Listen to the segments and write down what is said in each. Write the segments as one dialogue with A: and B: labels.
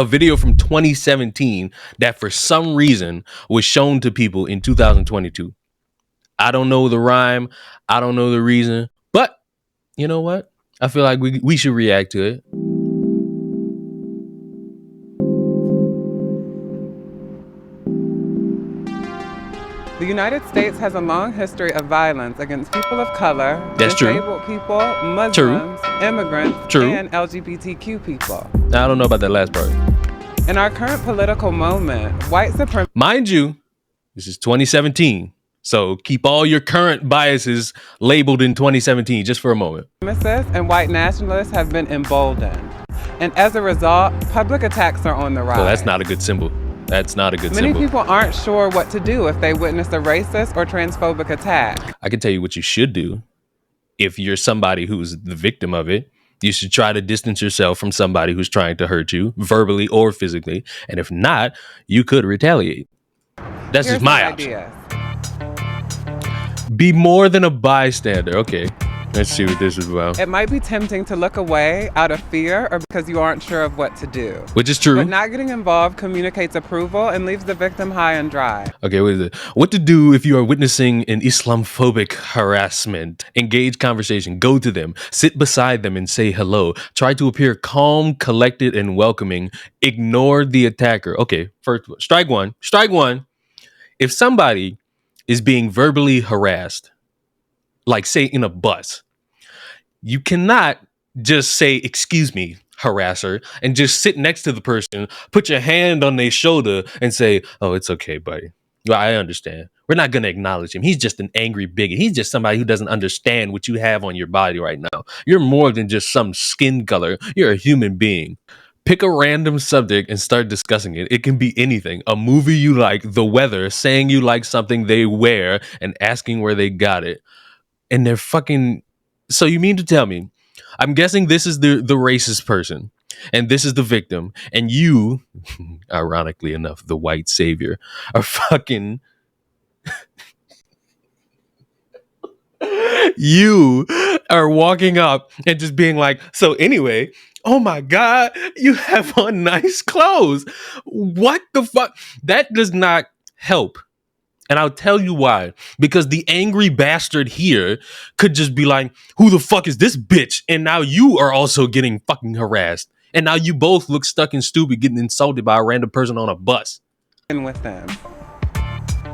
A: A video from 2017 that for some reason was shown to people in 2022. I don't know the rhyme. I don't know the reason. But you know what? I feel like we should react to it.
B: The United States has a long history of violence against people of color,
A: That's
B: disabled people, Muslims, immigrants, and LGBTQ people.
A: I don't know about that last part.
B: In our current political moment, white supremacists,
A: mind you, this is 2017. So keep all your current biases labeled in 2017 just for a moment.
B: And white nationalists have been emboldened. And as a result, public attacks are on the rise.
A: So that's not a good symbol. That's not a good symbol.
B: Many people aren't sure what to do if they witness a racist or transphobic attack.
A: I can tell you what you should do. If you're somebody who's the victim of it, you should try to distance yourself from somebody who's trying to hurt you, verbally or physically. And if not, you could retaliate. That's just my idea. Be more than a bystander. Okay, let's see what this is about.
B: It might be tempting to look away out of fear or because you aren't sure of what to do.
A: Which is true.
B: But not getting involved communicates approval and leaves the victim high and dry.
A: Okay, what is it? What to do if you are witnessing an Islamophobic harassment? Engage conversation. Go to them. Sit beside them and say hello. Try to appear calm, collected, and welcoming. Ignore the attacker. Okay, first, strike one. Strike one. If somebody is being verbally harassed, like say in a bus, you cannot just say, excuse me, harasser, and just sit next to the person, put your hand on their shoulder and say, oh, it's okay, buddy. Well, I understand. We're not going to acknowledge him. He's just an angry bigot. He's just somebody who doesn't understand what you have on your body right now. You're more than just some skin color. You're a human being. Pick a random subject and start discussing it. It can be anything. A movie you like, the weather, saying you like something they wear, and asking where they got it. And they're fucking... So you mean to tell me, I'm guessing this is the racist person, and this is the victim, and you, ironically enough, the white savior, are fucking... You are walking up and just being like, so anyway, oh my God, you have on nice clothes. What the fuck? That does not help. And I'll tell you why. Because the angry bastard here could just be like, who the fuck is this bitch? And now you are also getting fucking harassed. And now you both look stuck and stupid getting insulted by a random person on a bus.
B: With them.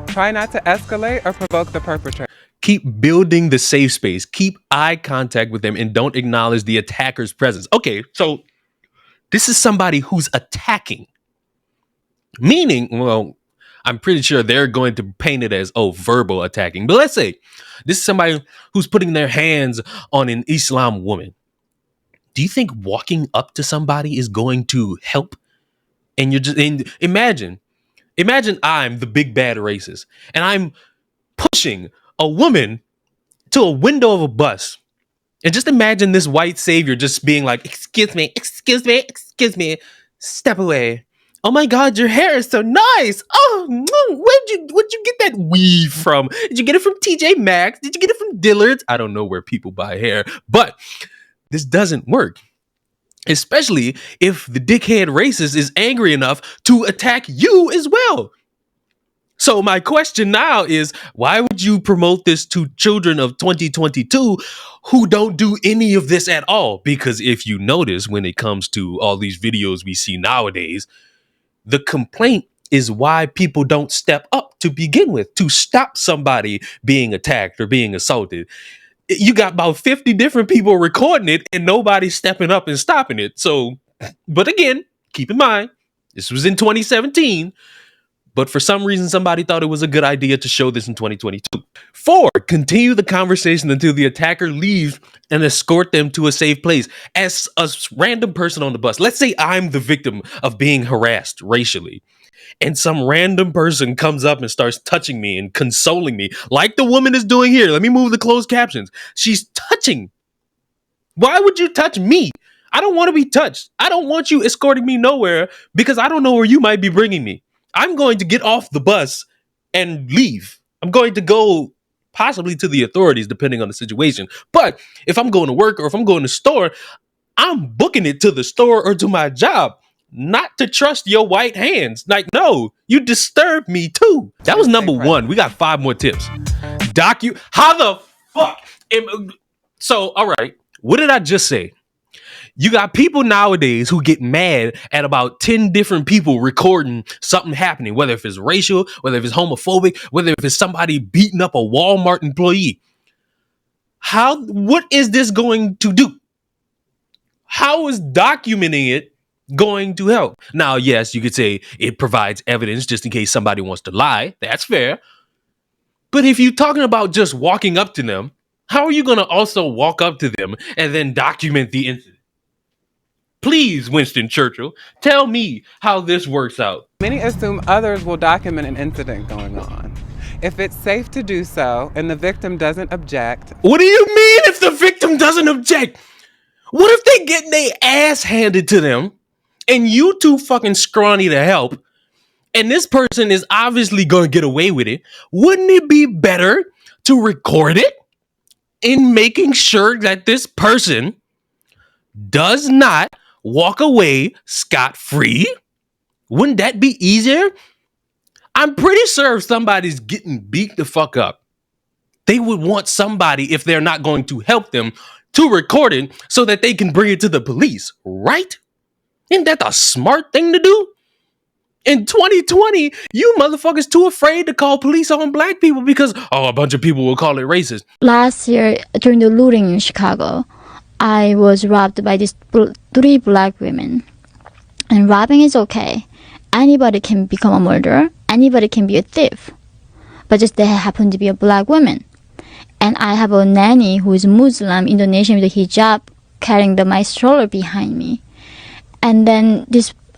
B: Try not to escalate or provoke the perpetrator.
A: Keep building the safe space. Keep eye contact with them and don't acknowledge the attacker's presence. Okay, so this is somebody who's attacking. Meaning, well, I'm pretty sure they're going to paint it as, oh, verbal attacking. But let's say this is somebody who's putting their hands on an Islam woman. Do you think walking up to somebody is going to help? And you're just, and imagine I'm the big bad racist and I'm pushing a woman to a window of a bus. And just imagine this white savior just being like, excuse me, step away. Oh my God, your hair is so nice. Oh, where'd you get that weave from? Did you get it from TJ Maxx? Did you get it from Dillard's? I don't know where people buy hair, but this doesn't work. Especially if the dickhead racist is angry enough to attack you as well. So my question now is, why would you promote this to children of 2022 who don't do any of this at all? Because if you notice, when it comes to all these videos we see nowadays, the complaint is why people don't step up to begin with, to stop somebody being attacked or being assaulted. You got about 50 different people recording it and nobody stepping up and stopping it. So, but again, keep in mind, this was in 2017. But for some reason, somebody thought it was a good idea to show this in 2022. 4, continue the conversation until the attacker leaves and escort them to a safe place. As a random person on the bus, let's say I'm the victim of being harassed racially, and some random person comes up and starts touching me and consoling me, like the woman is doing here. Let me move the closed captions. She's touching. Why would you touch me? I don't want to be touched. I don't want you escorting me nowhere because I don't know where you might be bringing me. I'm going to get off the bus and leave. I'm going to go possibly to the authorities, depending on the situation. But if I'm going to work or if I'm going to the store, I'm booking it to the store or to my job. not to trust your white hands. Like, no, you disturb me too. That was number one. We got 5 more tips. How the fuck? So, all right, what did I just say? You got people nowadays who get mad at about 10 different people recording something happening, whether if it's racial, whether if it's homophobic, whether if it's somebody beating up a Walmart employee. What is this going to do? How is documenting it going to help? Now, yes, you could say it provides evidence just in case somebody wants to lie. That's fair. But if you're talking about just walking up to them, how are you going to also walk up to them and then document the incident? Please, Winston Churchill, tell me how this works out.
B: Many assume others will document an incident going on. If it's safe to do so and the victim doesn't object.
A: What do you mean if the victim doesn't object? What if they get their ass handed to them and you too fucking scrawny to help and this person is obviously going to get away with it? Wouldn't it be better to record it in making sure that this person does not walk away scot-free? Wouldn't that be easier? I'm pretty sure if somebody's getting beat the fuck up, they would want somebody, if they're not going to help them, to record it so that they can bring it to the police, right? Isn't that a smart thing to do? In 2020, you motherfuckers too afraid to call police on black people because, a bunch of people will call it racist.
C: Last year, during the looting in Chicago, I was robbed by these 3 black women. And robbing is okay. Anybody can become a murderer. Anybody can be a thief. But just they happen to be a black woman. And I have a nanny who is Muslim, Indonesian with a hijab, carrying my stroller behind me. And then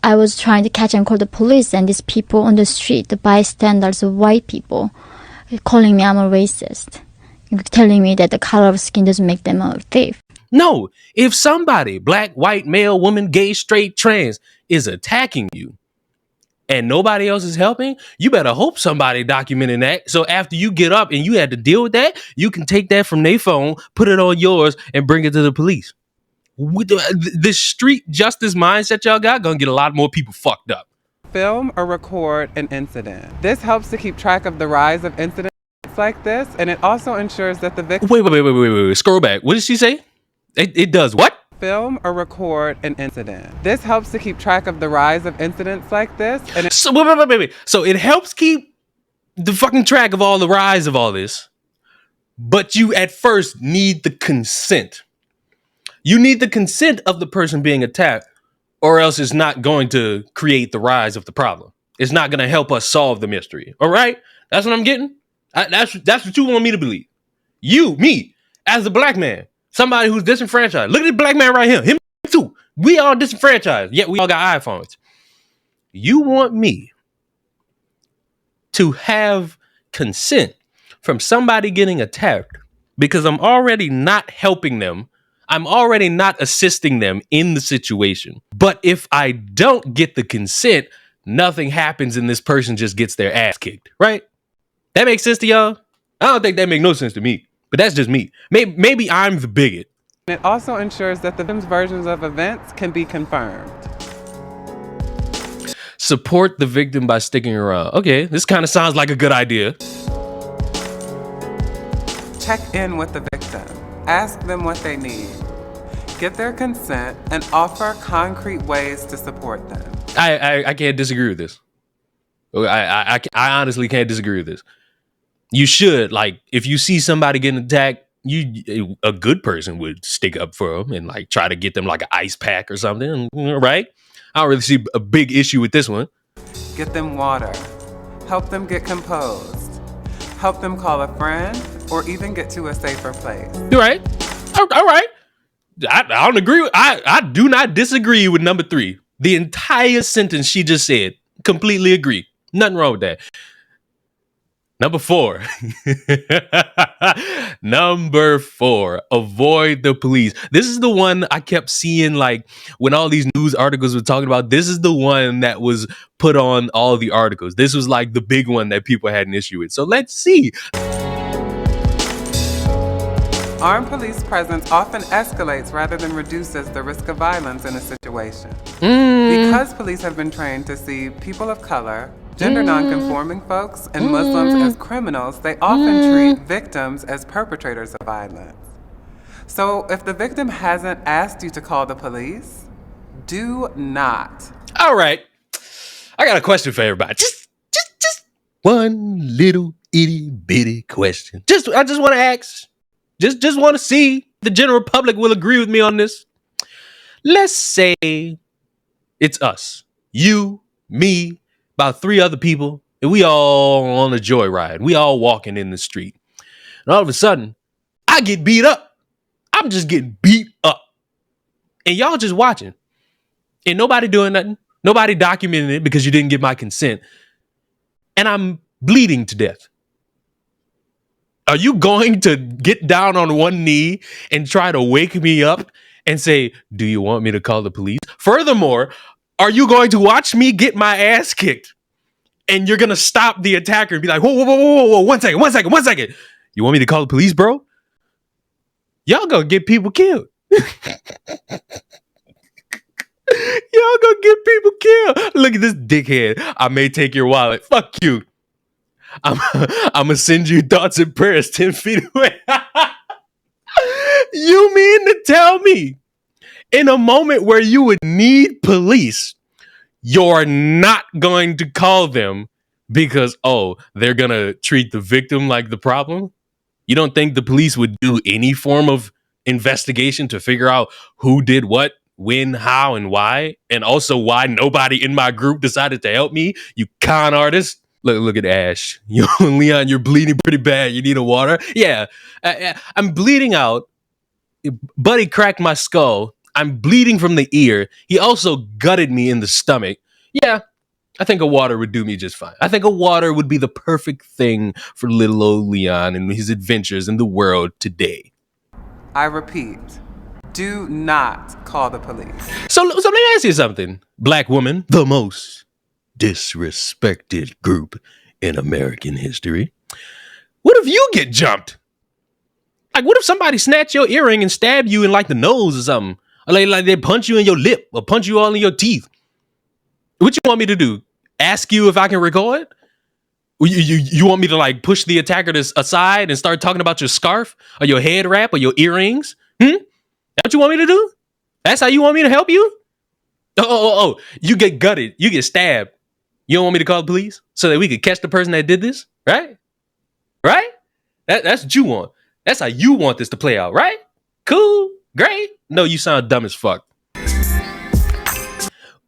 C: I was trying to catch and call the police, and these people on the street, the bystanders, white people, calling me I'm a racist, telling me that the color of skin doesn't make them a thief.
A: No, if somebody, black, white, male, woman, gay, straight, trans, is attacking you and nobody else is helping, you better hope somebody documenting that. So after you get up and you had to deal with that, you can take that from their phone, put it on yours, and bring it to the police. With the street justice mindset y'all got, gonna get a lot more people fucked up.
B: Film or record an incident. This helps to keep track of the rise of incidents like this, and it also ensures that the victim...
A: Wait. Scroll back. What did she say? It does what?
B: Film or record an incident. This helps to keep track of the rise of incidents like this. And
A: wait. So it helps keep the fucking track of all the rise of all this. But you at first need the consent. You need the consent of the person being attacked, or else it's not going to create the rise of the problem. It's not going to help us solve the mystery. All right? That's what I'm getting. That's what you want me to believe. Me, as a black man. Somebody who's disenfranchised. Look at the black man right here. Him too. We all disenfranchised. Yet we all got iPhones. You want me to have consent from somebody getting attacked because I'm already not helping them. I'm already not assisting them in the situation. But if I don't get the consent, nothing happens and this person just gets their ass kicked. Right? That makes sense to y'all? I don't think that makes no sense to me. But that's just me. Maybe I'm the bigot.
B: It also ensures that the victim's versions of events can be confirmed.
A: Support the victim by sticking around. Okay, this kind of sounds like a good idea.
B: Check in with the victim. Ask them what they need. Get their consent and offer concrete ways to support them.
A: I can't disagree with this. I honestly can't disagree with this. You should, like, if you see somebody getting attacked, a good person would stick up for them and like try to get them like an ice pack or something, right? I don't really see a big issue with this one.
B: Get them water. Help them get composed. Help them call a friend or even get to a safer place.
A: You're right. All right. I don't agree. I do not disagree with number 3. The entire sentence she just said. Completely agree. Nothing wrong with that. Number 4. Number 4, avoid the police. This is the one I kept seeing, like, when all these news articles were talking about. This is the one that was put on all the articles. This was like the big one that people had an issue with. So let's see.
B: Armed police presence often escalates rather than reduces the risk of violence in a situation. Because police have been trained to see people of color, gender nonconforming folks, and Muslims as criminals, they often treat victims as perpetrators of violence. So if the victim hasn't asked you to call the police, do not.
A: All right. I got a question for everybody. Just one little itty bitty question. I just want to ask. Just want to see if the general public will agree with me on this. Let's say it's us, you, me, about 3 other people, and we all on a joyride. We all walking in the street. And all of a sudden, I get beat up. I'm just getting beat up. And y'all just watching. And nobody doing nothing. Nobody documenting it because you didn't get my consent. And I'm bleeding to death. Are you going to get down on one knee and try to wake me up and say, do you want me to call the police? Furthermore, are you going to watch me get my ass kicked and you're going to stop the attacker and be like, whoa, 1 second. You want me to call the police, bro? Y'all gonna get people killed. Y'all gonna get people killed. Look at this dickhead. I may take your wallet. Fuck you. I'm gonna send you thoughts and prayers 10 feet away. You mean to tell me in a moment where you would need police, you're not going to call them because, they're gonna treat the victim like the problem? You don't think the police would do any form of investigation to figure out who did what, when, how, and why? And also why nobody in my group decided to help me? You con artist. Look at Ash. Leon, you're bleeding pretty bad. You need a water? Yeah, I'm bleeding out. Buddy cracked my skull. I'm bleeding from the ear. He also gutted me in the stomach. Yeah, I think a water would do me just fine. I think a water would be the perfect thing for little old Leon and his adventures in the world today.
B: I repeat, do not call the police.
A: So let me ask you something. Black woman, the most disrespected group in American history. What if you get jumped? Like, what if somebody snatch your earring and stab you in like the nose or something? Or like they punch you in your lip or punch you all in your teeth? What you want me to do? Ask you if I can record? You want me to like push the attacker aside and start talking about your scarf or your head wrap or your earrings? That's what you want me to do? That's how you want me to help you? Oh, you get gutted. You get stabbed. You don't want me to call the police so that we could catch the person that did this? Right? That's what you want. That's how you want this to play out, right? Cool. Great. No, you sound dumb as fuck.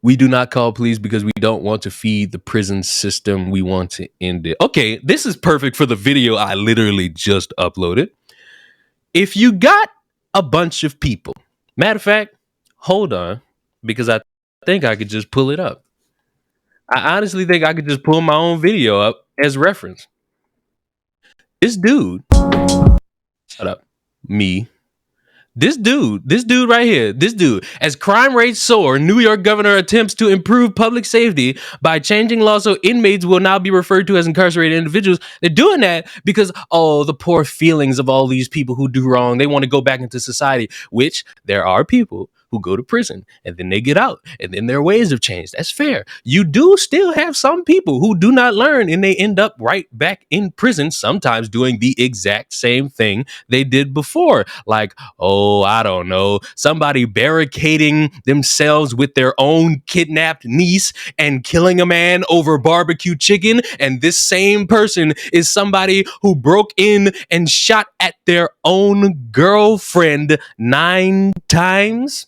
A: We do not call police because we don't want to feed the prison system. We want to end it. Okay, this is perfect for the video I literally just uploaded. If you got a bunch of people, matter of fact, hold on, because I think I could just pull it up. I honestly think I could just pull my own video up as reference. This dude, shut up, me. This dude right here, as crime rates soar, New York governor attempts to improve public safety by changing laws so inmates will now be referred to as incarcerated individuals. They're doing that because, the poor feelings of all these people who do wrong, they want to go back into society, which there are people who go to prison and then they get out and then their ways have changed. That's fair. You do still have some people who do not learn and they end up right back in prison, sometimes doing the exact same thing they did before. Like, I don't know, somebody barricading themselves with their own kidnapped niece and killing a man over barbecue chicken. And this same person is somebody who broke in and shot at their own girlfriend 9 times.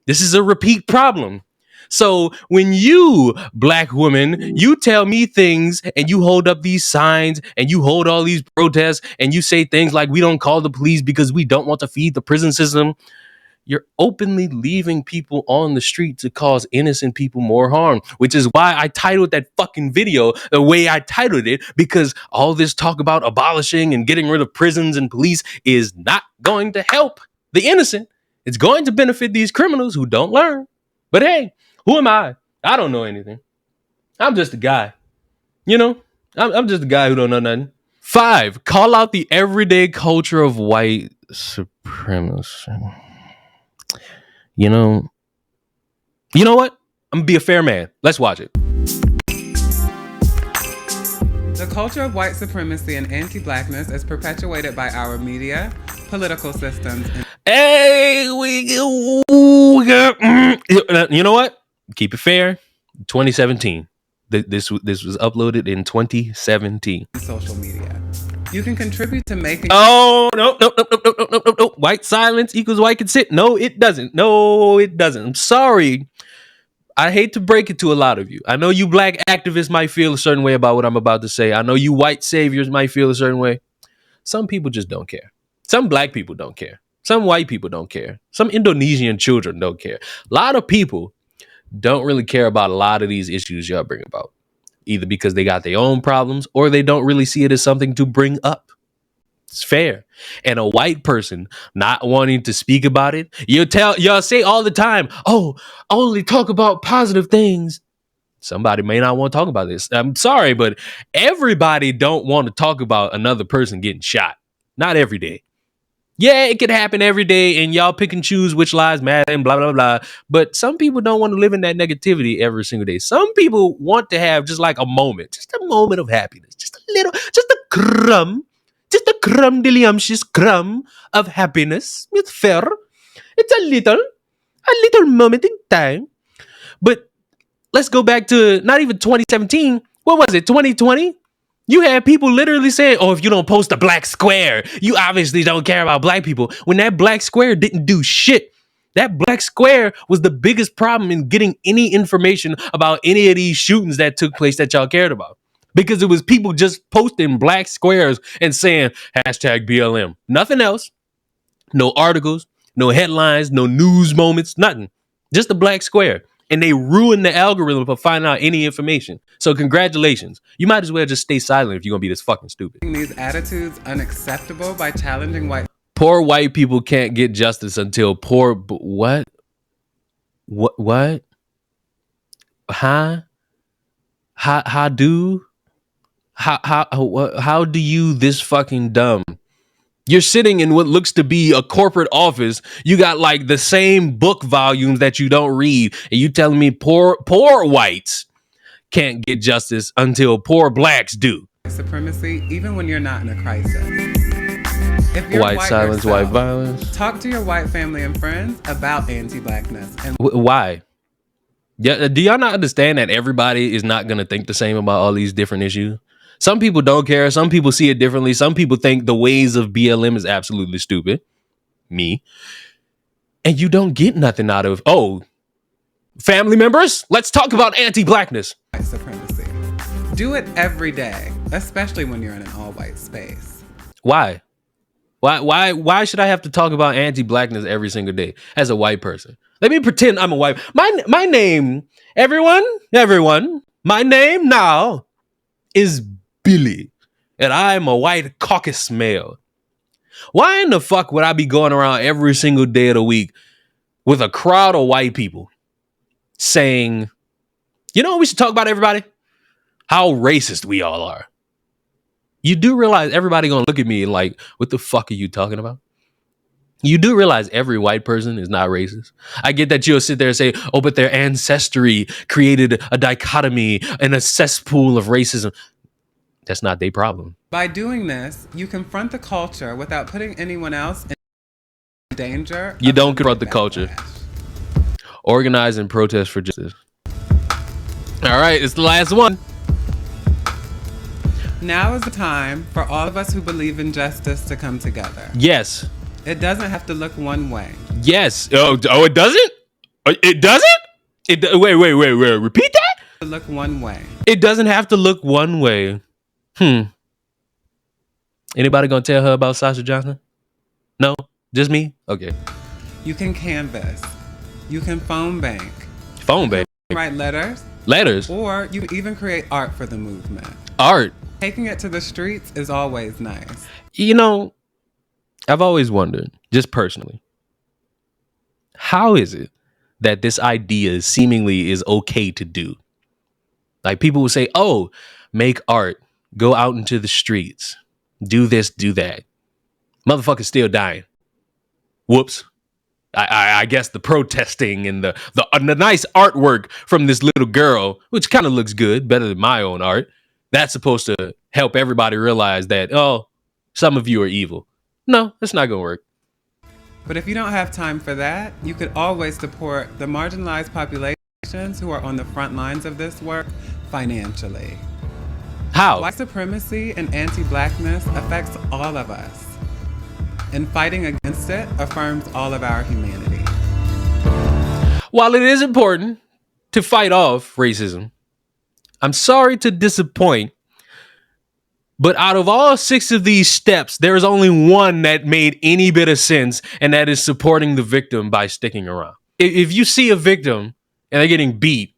A: This is a repeat problem. So when you, black woman, you tell me things and you hold up these signs and you hold all these protests and you say things like we don't call the police because we don't want to feed the prison system, you're openly leaving people on the street to cause innocent people more harm, which is why I titled that fucking video the way I titled it, because all this talk about abolishing and getting rid of prisons and police is not going to help the innocent. It's going to benefit these criminals who don't learn. But hey, who am I? I don't know anything. I'm just a guy. I'm just a guy who don't know nothing. 5, call out the everyday culture of white supremacy. You know what? I'm gonna be a fair man. Let's watch it.
B: The culture of white supremacy and anti-blackness is perpetuated by our media, political systems, and
A: Hey, you know what? Keep it fair. 2017. This was uploaded in 2017.
B: social media. You can contribute to making.
A: Oh no. White silence equals white consent. No, it doesn't. I'm sorry. I hate to break it to a lot of you. I know you black activists might feel a certain way about what I'm about to say. I know you white saviors might feel a certain way. Some people just don't care. Some black people don't care. Some white people don't care. Some Indonesian children don't care. A lot of people don't really care about a lot of these issues y'all bring about, either because they got their own problems or they don't really see it as something to bring up. It's fair. And a white person not wanting to speak about it, y'all say all the time, oh, only talk about positive things. Somebody may not want to talk about this. I'm sorry, but everybody don't want to talk about another person getting shot. Not every day. Yeah, it could happen every day, and y'all pick and choose which lives matter and blah, blah, blah. But some people don't want to live in that negativity every single day. Some people want to have just like a moment of happiness, just a crumdiddlyumptious crumb of happiness. It's fair. It's a little moment in time. But let's go back to not even 2017. What was it, 2020? You had people literally saying, oh, if you don't post a black square, you obviously don't care about black people. When that black square didn't do shit. That black square was the biggest problem in getting any information about any of these shootings that took place that y'all cared about. Because it was people just posting black squares and saying hashtag BLM. Nothing else. No articles, no headlines, no news moments, nothing. Just a black square. And they ruined the algorithm for finding out any information. So congratulations. You might as well just stay silent if you're going to be this fucking stupid.
B: These attitudes unacceptable by challenging white.
A: Poor white people can't get justice until poor... What? What? Huh? How do you this fucking dumb? You're sitting in what looks to be a corporate office. You got like the same book volumes that you don't read. And you telling me poor whites can't get justice until poor blacks do.
B: Supremacy, even when you're not in a crisis. If you're
A: White silence,
B: yourself,
A: white violence.
B: Talk to your white family and friends about anti-blackness. And
A: why? Yeah, do y'all not understand that everybody is not going to think the same about all these different issues? Some people don't care. Some people see it differently. Some people think the ways of BLM is absolutely stupid. Me. And you don't get nothing out of, oh, family members, let's talk about anti-blackness.
B: White supremacy. Do it every day, especially when you're in an all-white space.
A: Why? Why should I have to talk about anti-blackness every single day as a white person? Let me pretend I'm a white. My name, everyone, my name now is Billy, and I'm a white caucus male. Why in the fuck would I be going around every single day of the week with a crowd of white people saying, you know what we should talk about, everybody? How racist we all are. You do realize everybody gonna look at me like, what the fuck are you talking about? You do realize every white person is not racist. I get that you'll sit there and say, oh, but their ancestry created a dichotomy and a cesspool of racism. That's not their problem.
B: By doing this, you confront the culture without putting anyone else in danger.
A: You don't confront the culture. Organize and protest for justice. All right, it's the last one.
B: Now is the time for all of us who believe in justice to come together.
A: Yes.
B: It doesn't have to look one way.
A: Yes. Oh, it doesn't? It doesn't? Wait. Repeat that?
B: Look one way.
A: It doesn't have to look one way. Anybody gonna tell her about Sasha Johnson? No? Just me? Okay.
B: You can canvas. You can phone bank.
A: Phone bank?
B: Write letters.
A: Letters?
B: Or you can even create art for the movement.
A: Art?
B: Taking it to the streets is always nice.
A: You know, I've always wondered, just personally, how is it that this idea seemingly is okay to do? Like people will say, oh, make art, go out into the streets, do this, do that. Motherfuckers still dying. Whoops. I guess the protesting and the nice artwork from this little girl, which kind of looks good, better than my own art. That's supposed to help everybody realize that, oh, some of you are evil. No, that's not going to work.
B: But if you don't have time for that, you could always support the marginalized populations who are on the front lines of this work financially.
A: How?
B: White supremacy and anti-blackness affects all of us. And fighting against it affirms all of our humanity.
A: While it is important to fight off racism, I'm sorry to disappoint, but out of all 6 of these steps, there is only one that made any bit of sense, and that is supporting the victim by sticking around. If you see a victim and they're getting beat,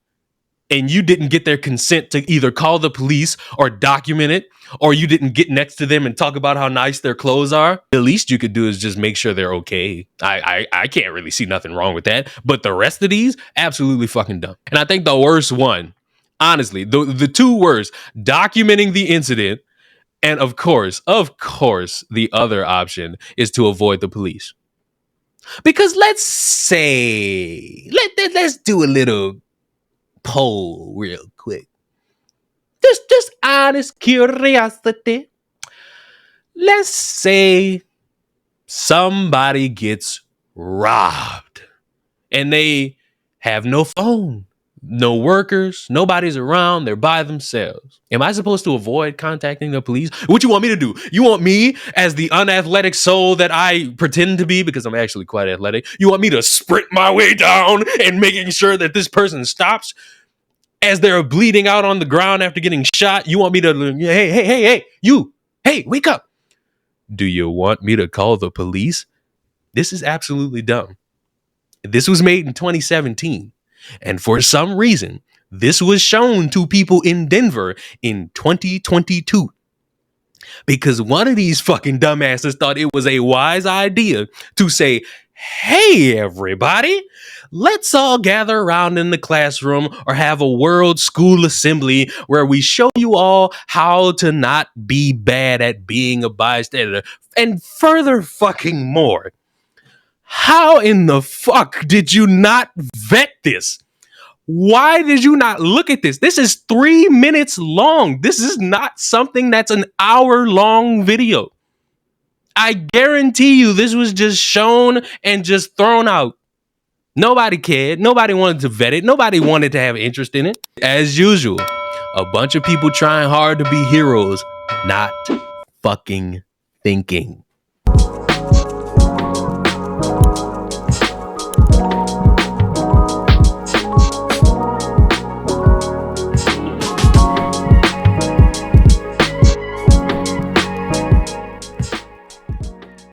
A: and you didn't get their consent to either call the police or document it, or you didn't get next to them and talk about how nice their clothes are, the least you could do is just make sure they're okay. I can't really see nothing wrong with that. But the rest of these, absolutely fucking dumb. And I think the worst one, honestly, the 2 worst, documenting the incident, and of course, the other option is to avoid the police. Because let's say, let's do a little poll real quick. Just honest curiosity. Let's say somebody gets robbed and they have no phone, no workers, nobody's around, they're by themselves. Am I supposed to avoid contacting the police? What you want me to do? You want me, as the unathletic soul that I pretend to be, because I'm actually quite athletic, you want me to sprint my way down and making sure that this person stops as they're bleeding out on the ground after getting shot? You want me to, hey, wake up. Do you want me to call the police? This is absolutely dumb. This was made in 2017. And for some reason, this was shown to people in Denver in 2022. Because one of these fucking dumbasses thought it was a wise idea to say, hey, everybody, let's all gather around in the classroom or have a world school assembly where we show you all how to not be bad at being a bystander. And further fucking more, how in the fuck did you not vet this? Why did you not look at this? This is 3 minutes long. This is not something that's an hour-long video. I guarantee you this was just shown and just thrown out. Nobody cared. Nobody wanted to vet it. Nobody wanted to have interest in it. As usual, a bunch of people trying hard to be heroes, not fucking thinking.